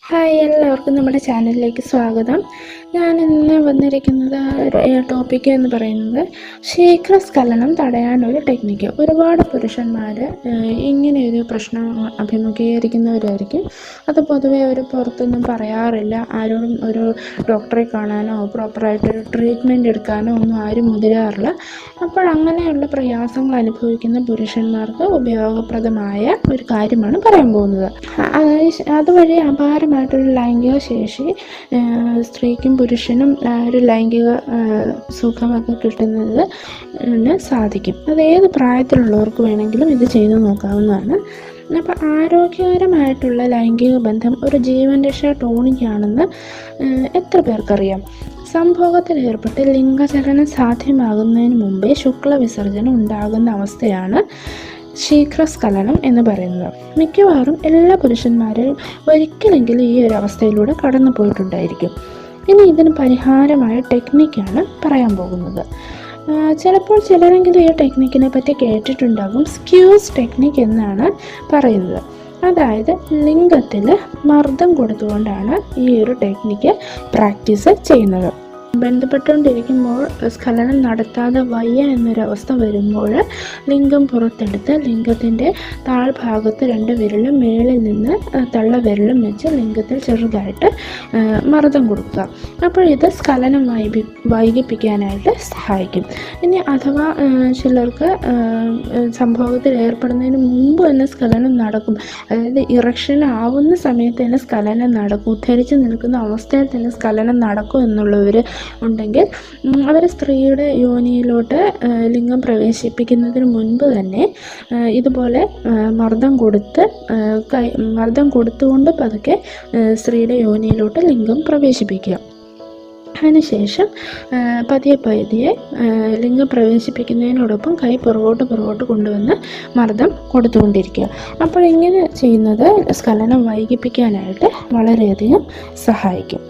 Hi, എല്ലാവർക്കും നമ്മുടെ ചാനലിലേക്ക് സ്വാഗതം. ഞാൻ ഇന്ന് വന്നിരിക്കുന്നത് ടോപ്പിക്ക് എന്ന് പറയുന്നത് ശീഘ്രസ്ഖലനം തടയാനൊരു ടെക്നിക്ക്. ഒരുപാട് പുരുഷന്മാർ ഇങ്ങനെയൊരു പ്രശ്നം അഭിമുഖീകരിക്കുന്നവരായിരിക്കും. അത് പൊതുവെ അവർ പുറത്തൊന്നും പറയാറില്ല. ആരോടും ഒരു ഡോക്ടറെ കാണാനോ പ്രോപ്പറായിട്ടൊരു ട്രീറ്റ്മെൻറ്റ് എടുക്കാനോ ഒന്നും ആരും മുതിരാറില്ല. അപ്പോൾ അങ്ങനെയുള്ള പ്രയാസങ്ങൾ അനുഭവിക്കുന്ന പുരുഷന്മാർക്ക് ഉപയോഗപ്രദമായ ഒരു കാര്യമാണ് പറയാൻ പോകുന്നത്. അതുവഴി അപാരമായിട്ടൊരു ലൈംഗിക ശേഷി സ്ത്രീക്കും പുരുഷനും ഒരു ലൈംഗിക സുഖമൊക്കെ കിട്ടുന്നതിന് സാധിക്കും. അത് ഏത് പ്രായത്തിലുള്ളവർക്ക് വേണമെങ്കിലും ഇത് ചെയ്തു നോക്കാവുന്നതാണ്. അപ്പോൾ ആരോഗ്യകരമായിട്ടുള്ള ലൈംഗിക ബന്ധം ഒരു ജീവൻ രക്ഷാ ടോണിക്കാണെന്ന് എത്ര പേർക്കറിയാം? സംഭോഗത്തിൽ ഏർപ്പെട്ട് ലിംഗചലനം സാധ്യമാകുന്നതിന് മുമ്പേ ശുക്ലവിസർജനം ഉണ്ടാകുന്ന അവസ്ഥയാണ് ശീഘ്രസ്ഖലനം എന്ന് പറയുന്നത്. മിക്കവാറും എല്ലാ പുരുഷന്മാരും ഒരിക്കലെങ്കിലും ഈ ഒരു അവസ്ഥയിലൂടെ കടന്നു പോയിട്ടുണ്ടായിരിക്കും. ഇനി ഇതിന് പരിഹാരമായ ടെക്നിക്കാണ് പറയാൻ പോകുന്നത്. ചിലപ്പോൾ ചിലരെങ്കിലും ഈ ടെക്നിക്കിനെ പറ്റി കേട്ടിട്ടുണ്ടാകും. സ്ക്യൂസ് ടെക്നിക്ക് എന്നാണ് പറയുന്നത്. അതായത് ലിംഗത്തിൽ മർദ്ദം കൊടുത്തുകൊണ്ടാണ് ഈ ഒരു ടെക്നിക്ക് പ്രാക്ടീസ് ചെയ്യുന്നത്. ബന്ധപ്പെട്ടുകൊണ്ടിരിക്കുമ്പോൾ സ്ഖലനം നടത്താതെ വയ്യ എന്നൊരവസ്ഥ വരുമ്പോൾ ലിംഗം പുറത്തെടുത്ത് ലിംഗത്തിൻ്റെ താഴ്ഭാഗത്ത് 2 വിരലും മേളിൽ നിന്ന് തള്ളവിരലും വെച്ച് ലിംഗത്തിൽ ചെറുതായിട്ട് മർദ്ദം കൊടുക്കുക. അപ്പോൾ ഇത് സ്ഖലനം വൈകിപ്പിക്കാനായിട്ട് സഹായിക്കും. ഇനി അഥവാ ചിലർക്ക് സംഭവത്തിൽ ഏർപ്പെടുന്നതിന് മുമ്പ് തന്നെ സ്ഖലനം നടക്കും. അതായത് ഇറക്ഷൻ ആവുന്ന സമയത്ത് തന്നെ സ്ഖലനം നടക്കും, ഉദ്ധരിച്ച് നിൽക്കുന്ന അവസ്ഥയിൽ തന്നെ സ്ഖലനം നടക്കും എന്നുള്ളവർ ഉണ്ടെങ്കിൽ അവർ സ്ത്രീയുടെ യോനിയിലോട്ട് ലിംഗം പ്രവേശിപ്പിക്കുന്നതിന് മുൻപ് തന്നെ ഇതുപോലെ മർദ്ദം കൊടുത്തുകൊണ്ട് പതുക്കെ സ്ത്രീയുടെ യോനിയിലോട്ട് ലിംഗം പ്രവേശിപ്പിക്കുക. അതിനുശേഷം പതിയെ ലിംഗം പ്രവേശിപ്പിക്കുന്നതിനോടൊപ്പം കൈ പുറകോട്ട് കൊണ്ടുവന്ന് മർദ്ദം കൊടുത്തുകൊണ്ടിരിക്കുക. അപ്പോൾ ഇങ്ങനെ ചെയ്യുന്നത് സ്ഖലനം വൈകിപ്പിക്കാനായിട്ട് വളരെയധികം സഹായിക്കും.